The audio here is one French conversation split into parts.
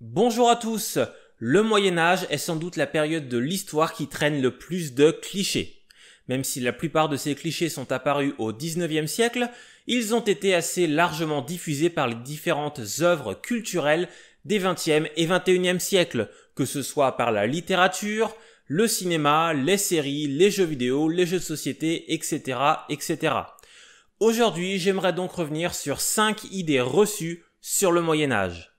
Bonjour à tous. Le Moyen-Âge est sans doute la période de l'histoire qui traîne le plus de clichés. Même si la plupart de ces clichés sont apparus au XIXe siècle, ils ont été assez largement diffusés par les différentes œuvres culturelles des XXe et XXIe siècles, que ce soit par la littérature, le cinéma, les séries, les jeux vidéo, les jeux de société, etc., etc. Aujourd'hui, j'aimerais donc revenir sur 5 idées reçues sur le Moyen-Âge.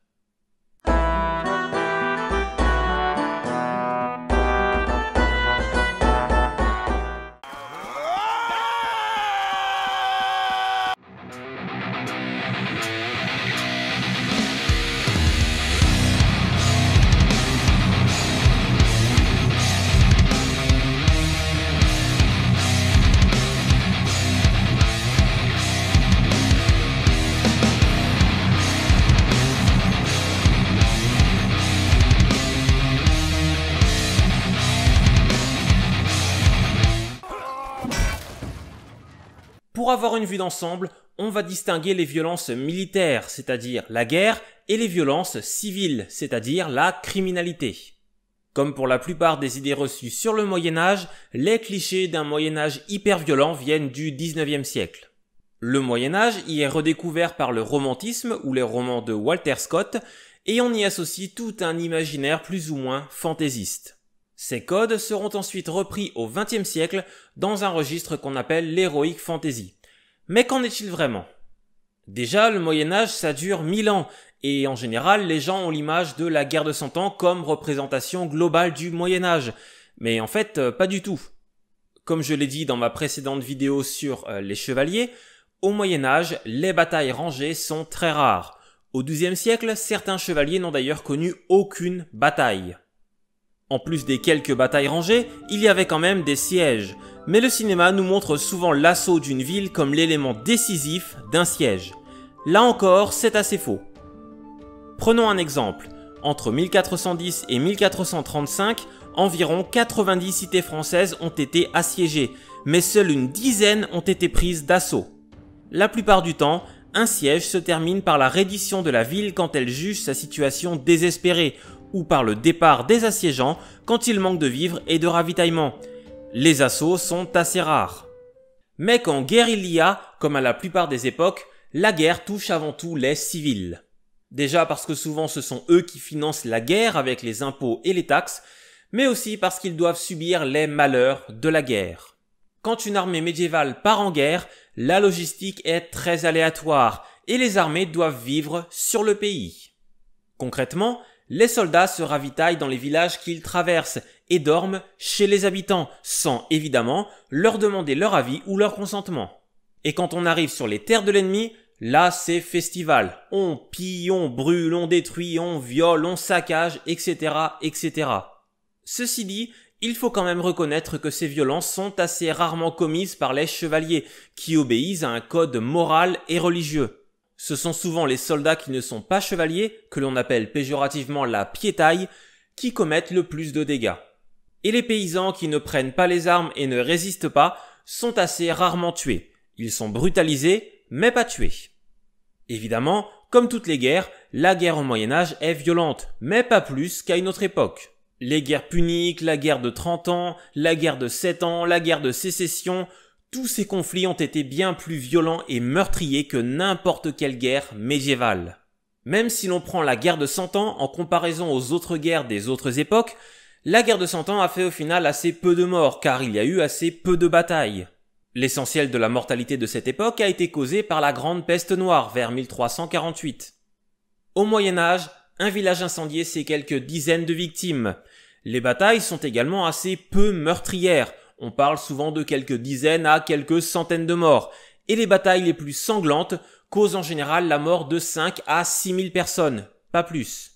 Pour avoir une vue d'ensemble, on va distinguer les violences militaires, c'est-à-dire la guerre, et les violences civiles, c'est-à-dire la criminalité. Comme pour la plupart des idées reçues sur le Moyen-Âge, les clichés d'un Moyen-Âge hyper violent viennent du XIXe siècle. Le Moyen-Âge y est redécouvert par le romantisme ou les romans de Walter Scott, et on y associe tout un imaginaire plus ou moins fantaisiste. Ces codes seront ensuite repris au XXe siècle dans un registre qu'on appelle l'heroic fantasy. Mais qu'en est-il vraiment? Déjà, le Moyen-Âge, ça dure 1000 ans, et en général, les gens ont l'image de la guerre de 100 ans comme représentation globale du Moyen-Âge. Mais en fait, pas du tout. Comme je l'ai dit dans ma précédente vidéo sur les chevaliers, au Moyen-Âge, les batailles rangées sont très rares. Au XIIe siècle, certains chevaliers n'ont d'ailleurs connu aucune bataille. En plus des quelques batailles rangées, il y avait quand même des sièges. Mais le cinéma nous montre souvent l'assaut d'une ville comme l'élément décisif d'un siège. Là encore, c'est assez faux. Prenons un exemple. Entre 1410 et 1435, environ 90 cités françaises ont été assiégées, mais seule une dizaine ont été prises d'assaut. La plupart du temps, un siège se termine par la reddition de la ville quand elle juge sa situation désespérée, ou par le départ des assiégeants quand il manque de vivres et de ravitaillement. Les assauts sont assez rares. Mais quand guerre il y a, comme à la plupart des époques, la guerre touche avant tout les civils. Déjà parce que souvent ce sont eux qui financent la guerre avec les impôts et les taxes, mais aussi parce qu'ils doivent subir les malheurs de la guerre. Quand une armée médiévale part en guerre, la logistique est très aléatoire et les armées doivent vivre sur le pays. Concrètement, les soldats se ravitaillent dans les villages qu'ils traversent et dorment chez les habitants, sans évidemment leur demander leur avis ou leur consentement. Et quand on arrive sur les terres de l'ennemi, là c'est festival. On pille, on brûle, on détruit, on viole, on saccage, etc., etc. Ceci dit, il faut quand même reconnaître que ces violences sont assez rarement commises par les chevaliers, qui obéissent à un code moral et religieux. Ce sont souvent les soldats qui ne sont pas chevaliers, que l'on appelle péjorativement la piétaille, qui commettent le plus de dégâts. Et les paysans qui ne prennent pas les armes et ne résistent pas sont assez rarement tués. Ils sont brutalisés, mais pas tués. Évidemment, comme toutes les guerres, la guerre au Moyen-Âge est violente, mais pas plus qu'à une autre époque. Les guerres puniques, la guerre de 30 ans, la guerre de 7 ans, la guerre de sécession, tous ces conflits ont été bien plus violents et meurtriers que n'importe quelle guerre médiévale. Même si l'on prend la guerre de 100 ans en comparaison aux autres guerres des autres époques, la guerre de 100 ans a fait au final assez peu de morts car il y a eu assez peu de batailles. L'essentiel de la mortalité de cette époque a été causé par la Grande Peste Noire vers 1348. Au Moyen-Âge, un village incendié c'est quelques dizaines de victimes. Les batailles sont également assez peu meurtrières. On parle souvent de quelques dizaines à quelques centaines de morts, et les batailles les plus sanglantes causent en général la mort de 5 à 6 000 personnes, pas plus.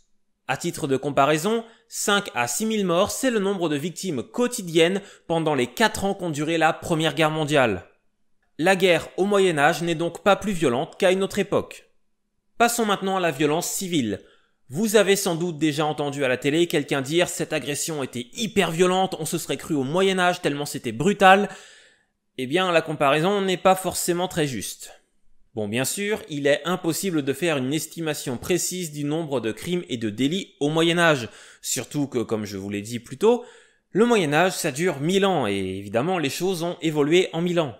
À titre de comparaison, 5 à 6 000 morts, c'est le nombre de victimes quotidiennes pendant les 4 ans qu'ont duré la Première Guerre mondiale. La guerre au Moyen-Âge n'est donc pas plus violente qu'à une autre époque. Passons maintenant à la violence civile. Vous avez sans doute déjà entendu à la télé quelqu'un dire « cette agression était hyper violente, on se serait cru au Moyen-Âge tellement c'était brutal ». Eh bien, la comparaison n'est pas forcément très juste. Bon, bien sûr, il est impossible de faire une estimation précise du nombre de crimes et de délits au Moyen-Âge, surtout que, comme je vous l'ai dit plus tôt, le Moyen-Âge ça dure 1000 ans et évidemment les choses ont évolué en 1000 ans.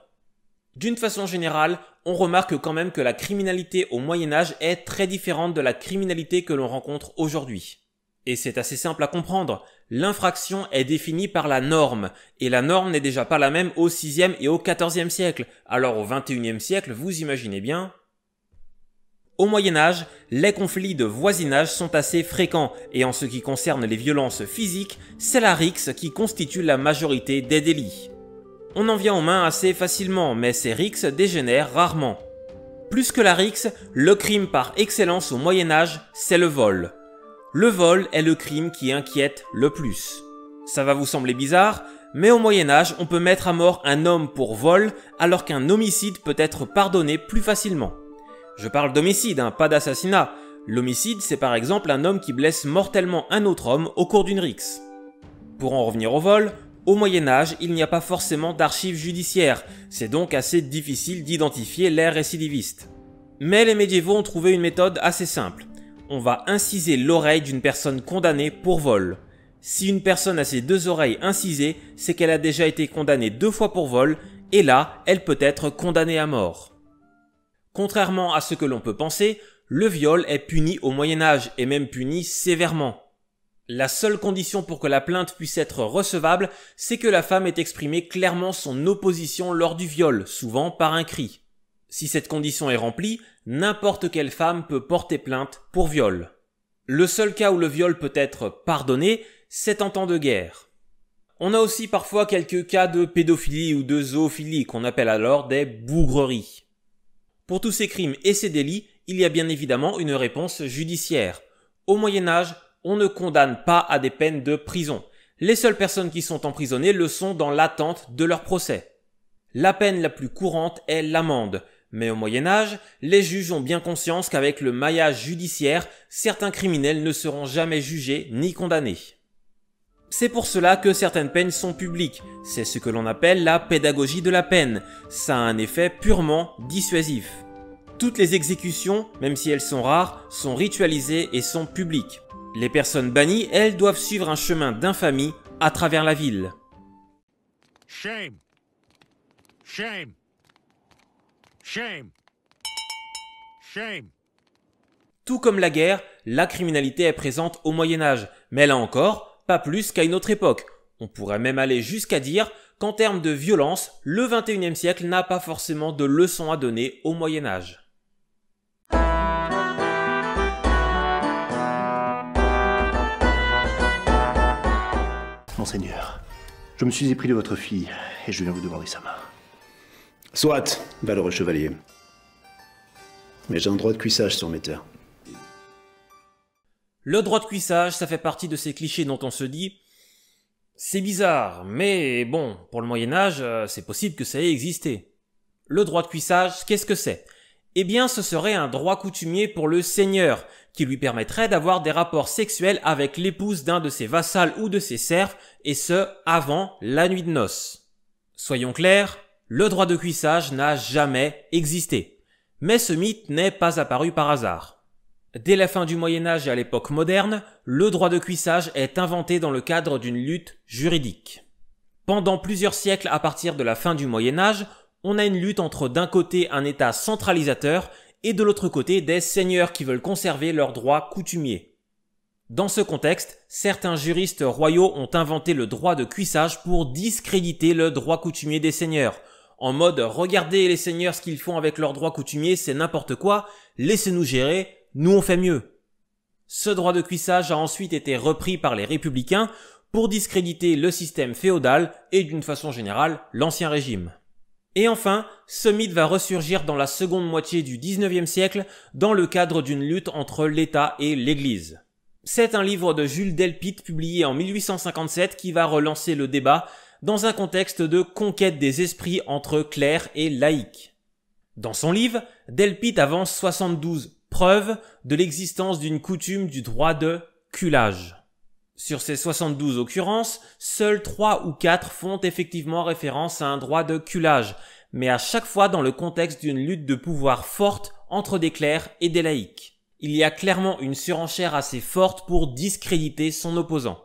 D'une façon générale, on remarque quand même que la criminalité au Moyen-Âge est très différente de la criminalité que l'on rencontre aujourd'hui. Et c'est assez simple à comprendre, l'infraction est définie par la norme, et la norme n'est déjà pas la même au 6e et au 14e siècle, alors au 21e siècle, vous imaginez bien. Au Moyen-Âge, les conflits de voisinage sont assez fréquents, et en ce qui concerne les violences physiques, c'est la rixe qui constitue la majorité des délits. On en vient aux mains assez facilement, mais ces rixes dégénèrent rarement. Plus que la rixe, le crime par excellence au Moyen-Âge, c'est le vol. Le vol est le crime qui inquiète le plus. Ça va vous sembler bizarre, mais au Moyen-Âge, on peut mettre à mort un homme pour vol, alors qu'un homicide peut être pardonné plus facilement. Je parle d'homicide, pas d'assassinat. L'homicide, c'est par exemple un homme qui blesse mortellement un autre homme au cours d'une rixe. Pour en revenir au vol, au Moyen-Âge, il n'y a pas forcément d'archives judiciaires, c'est donc assez difficile d'identifier les récidivistes. Mais les médiévaux ont trouvé une méthode assez simple. On va inciser l'oreille d'une personne condamnée pour vol. Si une personne a ses deux oreilles incisées, c'est qu'elle a déjà été condamnée 2 fois pour vol, et là, elle peut être condamnée à mort. Contrairement à ce que l'on peut penser, le viol est puni au Moyen-Âge, et même puni sévèrement. La seule condition pour que la plainte puisse être recevable, c'est que la femme ait exprimé clairement son opposition lors du viol, souvent par un cri. Si cette condition est remplie, n'importe quelle femme peut porter plainte pour viol. Le seul cas où le viol peut être pardonné, c'est en temps de guerre. On a aussi parfois quelques cas de pédophilie ou de zoophilie qu'on appelle alors des bougreries. Pour tous ces crimes et ces délits, il y a bien évidemment une réponse judiciaire. Au Moyen-Âge, on ne condamne pas à des peines de prison. Les seules personnes qui sont emprisonnées le sont dans l'attente de leur procès. La peine la plus courante est l'amende. Mais au Moyen-Âge, les juges ont bien conscience qu'avec le maillage judiciaire, certains criminels ne seront jamais jugés ni condamnés. C'est pour cela que certaines peines sont publiques, c'est ce que l'on appelle la pédagogie de la peine, ça a un effet purement dissuasif. Toutes les exécutions, même si elles sont rares, sont ritualisées et sont publiques. Les personnes bannies, elles, doivent suivre un chemin d'infamie à travers la ville. Shame. Shame. Shame. Shame. Tout comme la guerre, la criminalité est présente au Moyen-Âge, mais là encore, pas plus qu'à une autre époque. On pourrait même aller jusqu'à dire qu'en termes de violence, le XXIe siècle n'a pas forcément de leçons à donner au Moyen-Âge. Monseigneur, je me suis épris de votre fille et je viens vous demander sa main. Soit, valeureux chevalier. Mais j'ai un droit de cuissage sur mes terres. Le droit de cuissage, ça fait partie de ces clichés dont on se dit « c'est bizarre, mais bon, pour le Moyen-Âge, c'est possible que ça ait existé ». Le droit de cuissage, qu'est-ce que c'est ? Eh bien, ce serait un droit coutumier pour le seigneur, qui lui permettrait d'avoir des rapports sexuels avec l'épouse d'un de ses vassals ou de ses serfs, et ce, avant la nuit de noces. Soyons clairs, le droit de cuissage n'a jamais existé. Mais ce mythe n'est pas apparu par hasard. Dès la fin du Moyen-Âge et à l'époque moderne, le droit de cuissage est inventé dans le cadre d'une lutte juridique. Pendant plusieurs siècles à partir de la fin du Moyen-Âge, on a une lutte entre d'un côté un État centralisateur et de l'autre côté des seigneurs qui veulent conserver leurs droits coutumiers. Dans ce contexte, certains juristes royaux ont inventé le droit de cuissage pour discréditer le droit coutumier des seigneurs. En mode, regardez les seigneurs ce qu'ils font avec leurs droits coutumiers, c'est n'importe quoi, laissez-nous gérer, nous on fait mieux. Ce droit de cuissage a ensuite été repris par les républicains pour discréditer le système féodal et d'une façon générale l'Ancien Régime. Et enfin, ce mythe va ressurgir dans la seconde moitié du XIXe siècle dans le cadre d'une lutte entre l'État et l'Église. C'est un livre de Jules Delpit publié en 1857 qui va relancer le débat dans un contexte de conquête des esprits entre clercs et laïcs. Dans son livre, Delpit avance 72 preuves de l'existence d'une coutume du droit de culage. Sur ces 72 occurrences, seules 3 ou 4 font effectivement référence à un droit de culage, mais à chaque fois dans le contexte d'une lutte de pouvoir forte entre des clercs et des laïcs. Il y a clairement une surenchère assez forte pour discréditer son opposant.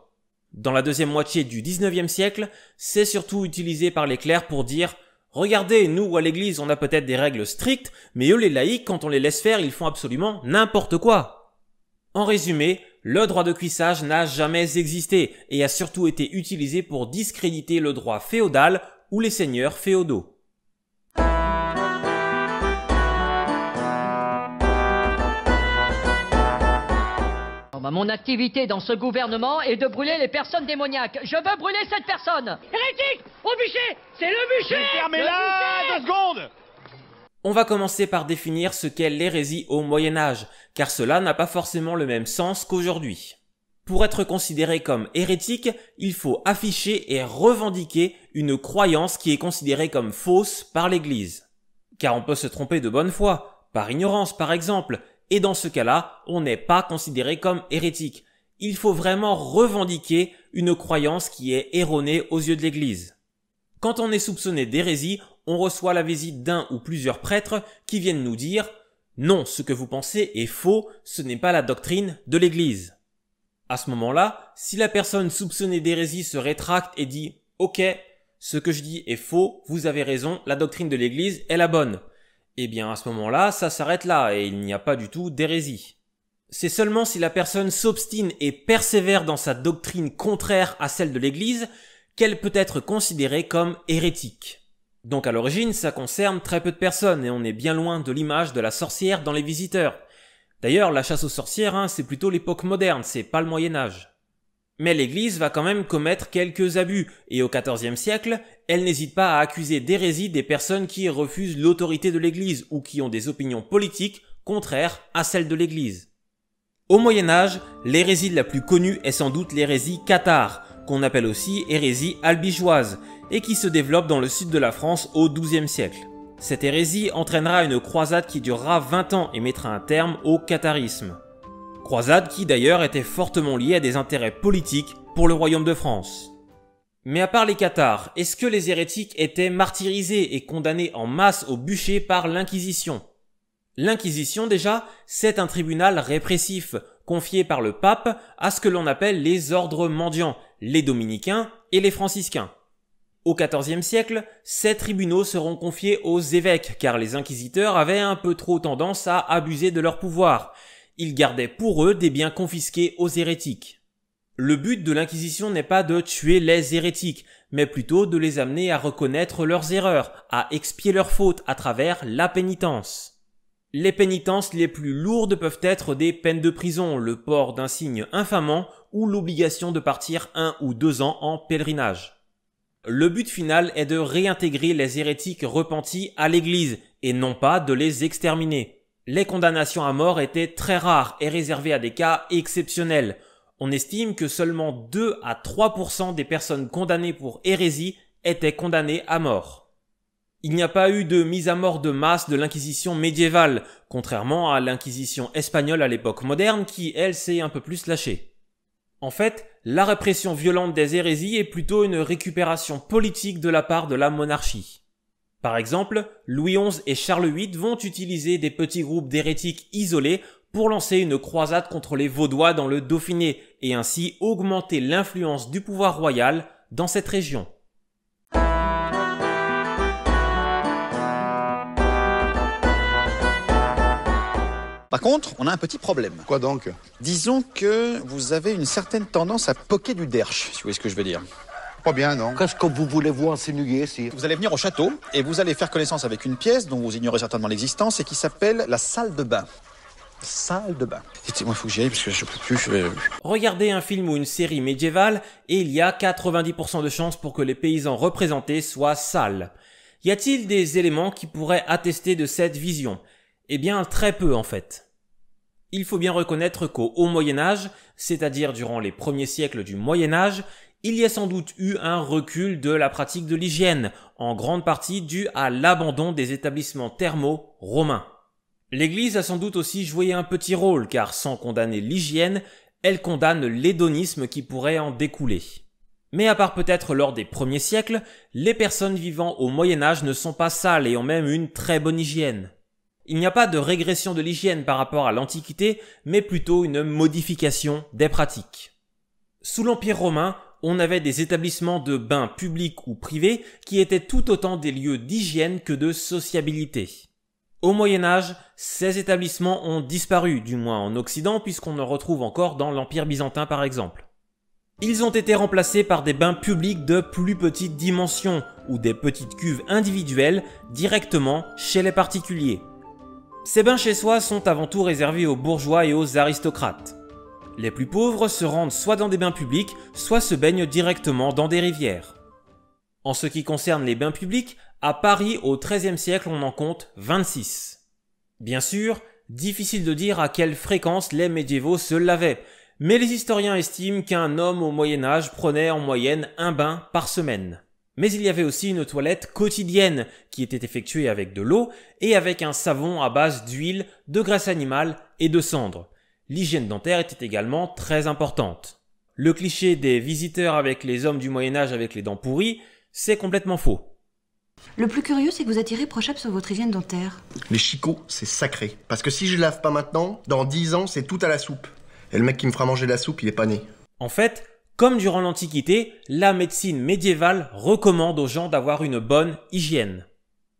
Dans la deuxième moitié du 19e siècle, c'est surtout utilisé par les clercs pour dire « Regardez, nous à l'église on a peut-être des règles strictes, mais eux les laïcs quand on les laisse faire ils font absolument n'importe quoi ». En résumé, le droit de cuissage n'a jamais existé et a surtout été utilisé pour discréditer le droit féodal ou les seigneurs féodaux. Mon activité dans ce gouvernement est de brûler les personnes démoniaques. Je veux brûler cette personne. Hérétique! Au bûcher! C'est le bûcher! Fermez-la! 2 secondes! On va commencer par définir ce qu'est l'hérésie au Moyen-Âge, car cela n'a pas forcément le même sens qu'aujourd'hui. Pour être considéré comme hérétique, il faut afficher et revendiquer une croyance qui est considérée comme fausse par l'Église. Car on peut se tromper de bonne foi, par ignorance par exemple, et dans ce cas-là, on n'est pas considéré comme hérétique. Il faut vraiment revendiquer une croyance qui est erronée aux yeux de l'Église. Quand on est soupçonné d'hérésie, on reçoit la visite d'un ou plusieurs prêtres qui viennent nous dire « Non, ce que vous pensez est faux, ce n'est pas la doctrine de l'Église ». À ce moment-là, si la personne soupçonnée d'hérésie se rétracte et dit « Ok, ce que je dis est faux, vous avez raison, la doctrine de l'Église est la bonne », eh bien à ce moment-là, ça s'arrête là et il n'y a pas du tout d'hérésie. C'est seulement si la personne s'obstine et persévère dans sa doctrine contraire à celle de l'Église qu'elle peut être considérée comme hérétique. Donc à l'origine, ça concerne très peu de personnes et on est bien loin de l'image de la sorcière dans Les Visiteurs. D'ailleurs, la chasse aux sorcières, c'est plutôt l'époque moderne, c'est pas le Moyen-Âge. Mais l'Église va quand même commettre quelques abus, et au XIVe siècle, elle n'hésite pas à accuser d'hérésie des personnes qui refusent l'autorité de l'Église ou qui ont des opinions politiques contraires à celles de l'Église. Au Moyen-Âge, l'hérésie la plus connue est sans doute l'hérésie cathare, qu'on appelle aussi hérésie albigeoise, et qui se développe dans le sud de la France au XIIe siècle. Cette hérésie entraînera une croisade qui durera 20 ans et mettra un terme au catharisme. Croisade qui d'ailleurs était fortement liée à des intérêts politiques pour le royaume de France. Mais à part les cathares, est-ce que les hérétiques étaient martyrisés et condamnés en masse au bûcher par l'Inquisition? L'Inquisition déjà, c'est un tribunal répressif, confié par le pape à ce que l'on appelle les ordres mendiants, les dominicains et les franciscains. Au XIVe siècle, ces tribunaux seront confiés aux évêques car les inquisiteurs avaient un peu trop tendance à abuser de leur pouvoir. Ils gardaient pour eux des biens confisqués aux hérétiques. Le but de l'Inquisition n'est pas de tuer les hérétiques, mais plutôt de les amener à reconnaître leurs erreurs, à expier leurs fautes à travers la pénitence. Les pénitences les plus lourdes peuvent être des peines de prison, le port d'un signe infamant ou l'obligation de partir 1 ou 2 ans en pèlerinage. Le but final est de réintégrer les hérétiques repentis à l'Église et non pas de les exterminer. Les condamnations à mort étaient très rares et réservées à des cas exceptionnels. On estime que seulement 2 à 3% des personnes condamnées pour hérésie étaient condamnées à mort. Il n'y a pas eu de mise à mort de masse de l'Inquisition médiévale, contrairement à l'Inquisition espagnole à l'époque moderne qui, elle, s'est un peu plus lâchée. En fait, la répression violente des hérésies est plutôt une récupération politique de la part de la monarchie. Par exemple, Louis XI et Charles VIII vont utiliser des petits groupes d'hérétiques isolés pour lancer une croisade contre les Vaudois dans le Dauphiné et ainsi augmenter l'influence du pouvoir royal dans cette région. Par contre, on a un petit problème. Quoi donc? Disons que vous avez une certaine tendance à poquer du derche, si vous voyez ce que je veux dire. Pas bien, non? Qu'est-ce que vous voulez vous insinuer, sire? Vous allez venir au château et vous allez faire connaissance avec une pièce dont vous ignorez certainement l'existence et qui s'appelle la salle de bain. Salle de bain. Moi, il faut que j'y aille parce que je peux plus. Regardez un film ou une série médiévale et il y a 90% de chances pour que les paysans représentés soient sales. Y a-t-il des éléments qui pourraient attester de cette vision? Eh bien, très peu en fait. Il faut bien reconnaître qu'au Haut Moyen-Âge, c'est-à-dire durant les premiers siècles du Moyen-Âge, il y a sans doute eu un recul de la pratique de l'hygiène, en grande partie dû à l'abandon des établissements thermaux romains. L'Église a sans doute aussi joué un petit rôle, car sans condamner l'hygiène, elle condamne l'hédonisme qui pourrait en découler. Mais à part peut-être lors des premiers siècles, les personnes vivant au Moyen-Âge ne sont pas sales et ont même une très bonne hygiène. Il n'y a pas de régression de l'hygiène par rapport à l'Antiquité, mais plutôt une modification des pratiques. Sous l'Empire romain, on avait des établissements de bains publics ou privés qui étaient tout autant des lieux d'hygiène que de sociabilité. Au Moyen-Âge, ces établissements ont disparu, du moins en Occident, puisqu'on en retrouve encore dans l'Empire byzantin par exemple. Ils ont été remplacés par des bains publics de plus petite dimension ou des petites cuves individuelles directement chez les particuliers. Ces bains chez soi sont avant tout réservés aux bourgeois et aux aristocrates. Les plus pauvres se rendent soit dans des bains publics, soit se baignent directement dans des rivières. En ce qui concerne les bains publics, à Paris au XIIIe siècle on en compte 26. Bien sûr, difficile de dire à quelle fréquence les médiévaux se lavaient, mais les historiens estiment qu'un homme au Moyen-Âge prenait en moyenne un bain par semaine. Mais il y avait aussi une toilette quotidienne qui était effectuée avec de l'eau et avec un savon à base d'huile, de graisse animale et de cendre. L'hygiène dentaire était également très importante. Le cliché des visiteurs avec les hommes du Moyen-Âge avec les dents pourries, c'est complètement faux. Le plus curieux, c'est que vous attirez Prochap sur votre hygiène dentaire. Les chicots, c'est sacré. Parce que si je lave pas maintenant, dans 10 ans, c'est tout à la soupe. Et le mec qui me fera manger la soupe, il est pas né. En fait, comme durant l'Antiquité, la médecine médiévale recommande aux gens d'avoir une bonne hygiène.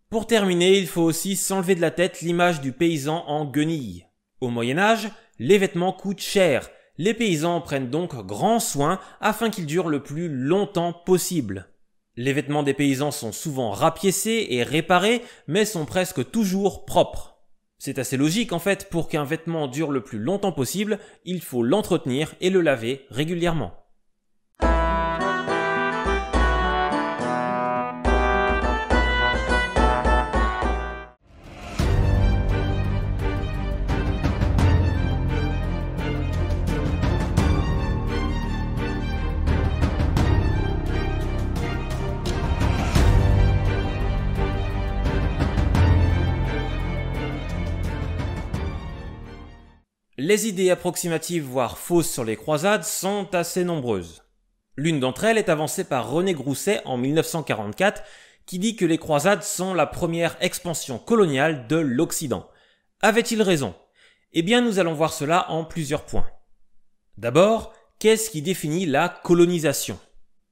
Pour terminer, il faut aussi s'enlever de la tête l'image du paysan en guenille. Au Moyen-Âge, les vêtements coûtent cher. Les paysans prennent donc grand soin afin qu'ils durent le plus longtemps possible. Les vêtements des paysans sont souvent rapiécés et réparés, mais sont presque toujours propres. C'est assez logique en fait, pour qu'un vêtement dure le plus longtemps possible, il faut l'entretenir et le laver régulièrement. Les idées approximatives voire fausses sur les croisades sont assez nombreuses. L'une d'entre elles est avancée par René Grousset en 1944 qui dit que les croisades sont la première expansion coloniale de l'Occident. Avait-il raison? Eh bien nous allons voir cela en plusieurs points. D'abord, qu'est-ce qui définit la colonisation?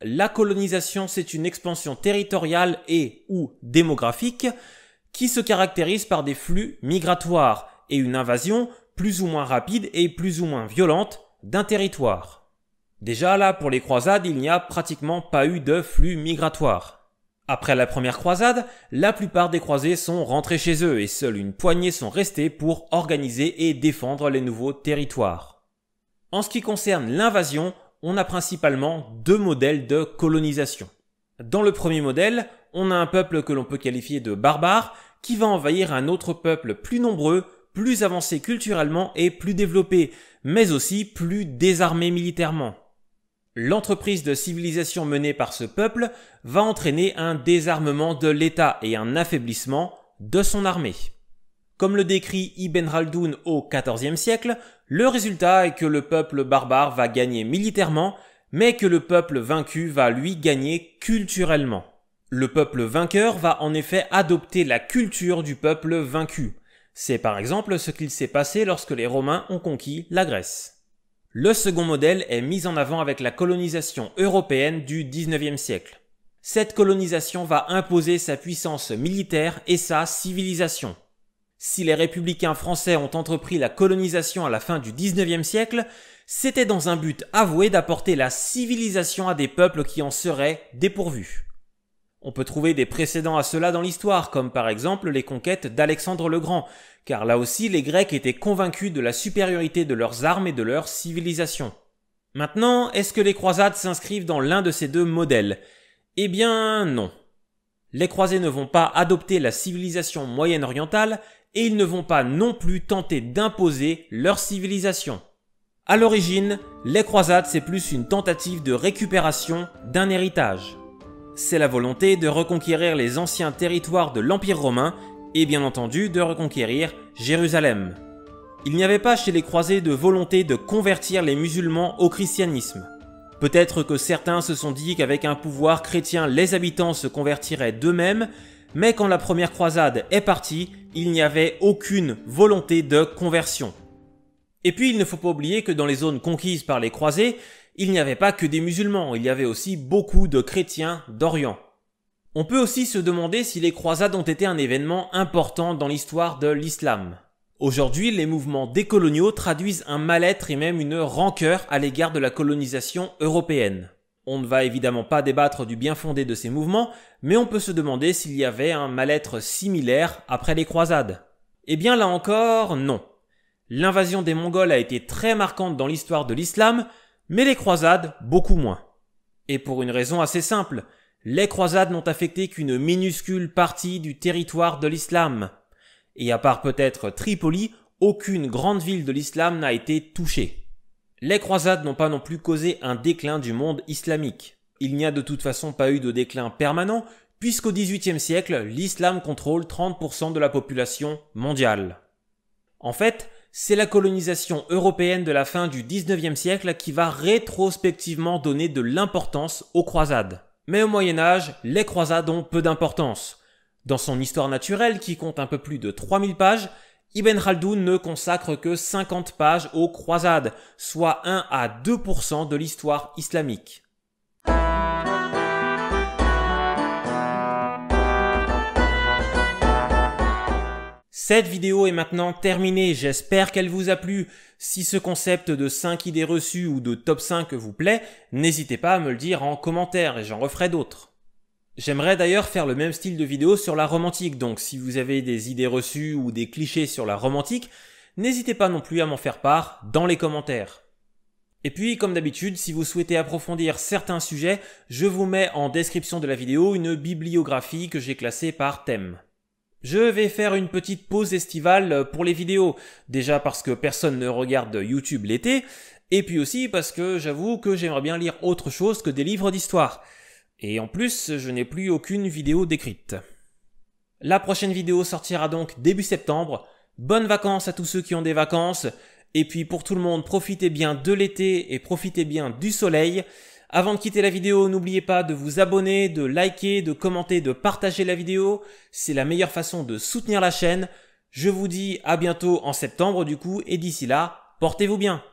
La colonisation, c'est une expansion territoriale et ou démographique qui se caractérise par des flux migratoires et une invasion plus ou moins rapide et plus ou moins violente d'un territoire. Déjà là, pour les croisades, il n'y a pratiquement pas eu de flux migratoire. Après la première croisade, la plupart des croisés sont rentrés chez eux et seule une poignée sont restés pour organiser et défendre les nouveaux territoires. En ce qui concerne l'invasion, on a principalement deux modèles de colonisation. Dans le premier modèle, on a un peuple que l'on peut qualifier de barbare qui va envahir un autre peuple plus nombreux, plus avancé culturellement et plus développé, mais aussi plus désarmé militairement. L'entreprise de civilisation menée par ce peuple va entraîner un désarmement de l'État et un affaiblissement de son armée. Comme le décrit Ibn Khaldoun au XIVe siècle, le résultat est que le peuple barbare va gagner militairement, mais que le peuple vaincu va lui gagner culturellement. Le peuple vainqueur va en effet adopter la culture du peuple vaincu. C'est par exemple ce qu'il s'est passé lorsque les Romains ont conquis la Grèce. Le second modèle est mis en avant avec la colonisation européenne du XIXe siècle. Cette colonisation va imposer sa puissance militaire et sa civilisation. Si les républicains français ont entrepris la colonisation à la fin du XIXe siècle, c'était dans un but avoué d'apporter la civilisation à des peuples qui en seraient dépourvus. On peut trouver des précédents à cela dans l'histoire, comme par exemple les conquêtes d'Alexandre le Grand, car là aussi les Grecs étaient convaincus de la supériorité de leurs armes et de leur civilisation. Maintenant, est-ce que les croisades s'inscrivent dans l'un de ces deux modèles? Eh bien non. Les croisés ne vont pas adopter la civilisation moyen-orientale et ils ne vont pas non plus tenter d'imposer leur civilisation. À l'origine, les croisades c'est plus une tentative de récupération d'un héritage. C'est la volonté de reconquérir les anciens territoires de l'Empire romain et bien entendu de reconquérir Jérusalem. Il n'y avait pas chez les croisés de volonté de convertir les musulmans au christianisme. Peut-être que certains se sont dit qu'avec un pouvoir chrétien, les habitants se convertiraient d'eux-mêmes, mais quand la première croisade est partie, il n'y avait aucune volonté de conversion. Et puis il ne faut pas oublier que dans les zones conquises par les croisés, il n'y avait pas que des musulmans, il y avait aussi beaucoup de chrétiens d'Orient. On peut aussi se demander si les croisades ont été un événement important dans l'histoire de l'islam. Aujourd'hui, les mouvements décoloniaux traduisent un mal-être et même une rancœur à l'égard de la colonisation européenne. On ne va évidemment pas débattre du bien fondé de ces mouvements, mais on peut se demander s'il y avait un mal-être similaire après les croisades. Eh bien là encore, non. L'invasion des Mongols a été très marquante dans l'histoire de l'islam, mais les croisades, beaucoup moins. Et pour une raison assez simple, les croisades n'ont affecté qu'une minuscule partie du territoire de l'islam. Et à part peut-être Tripoli, aucune grande ville de l'islam n'a été touchée. Les croisades n'ont pas non plus causé un déclin du monde islamique. Il n'y a de toute façon pas eu de déclin permanent, puisqu'au XVIIIe siècle, l'islam contrôle 30% de la population mondiale. En fait, c'est la colonisation européenne de la fin du XIXe siècle qui va rétrospectivement donner de l'importance aux croisades. Mais au Moyen-Âge, les croisades ont peu d'importance. Dans son histoire naturelle, qui compte un peu plus de 3000 pages, Ibn Khaldoun ne consacre que 50 pages aux croisades, soit 1 à 2% de l'histoire islamique. Cette vidéo est maintenant terminée, j'espère qu'elle vous a plu. Si ce concept de 5 idées reçues ou de top 5 vous plaît, n'hésitez pas à me le dire en commentaire et j'en referai d'autres. J'aimerais d'ailleurs faire le même style de vidéo sur la Rome antique, donc si vous avez des idées reçues ou des clichés sur la Rome antique, n'hésitez pas non plus à m'en faire part dans les commentaires. Et puis, comme d'habitude, si vous souhaitez approfondir certains sujets, je vous mets en description de la vidéo une bibliographie que j'ai classée par thème. Je vais faire une petite pause estivale pour les vidéos, déjà parce que personne ne regarde YouTube l'été, et puis aussi parce que j'avoue que j'aimerais bien lire autre chose que des livres d'histoire. Et en plus, je n'ai plus aucune vidéo d'écrite. La prochaine vidéo sortira donc début septembre. Bonnes vacances à tous ceux qui ont des vacances. Et puis pour tout le monde, profitez bien de l'été et profitez bien du soleil. Avant de quitter la vidéo, n'oubliez pas de vous abonner, de liker, de commenter, de partager la vidéo. C'est la meilleure façon de soutenir la chaîne. Je vous dis à bientôt en septembre du coup, et d'ici là, portez-vous bien.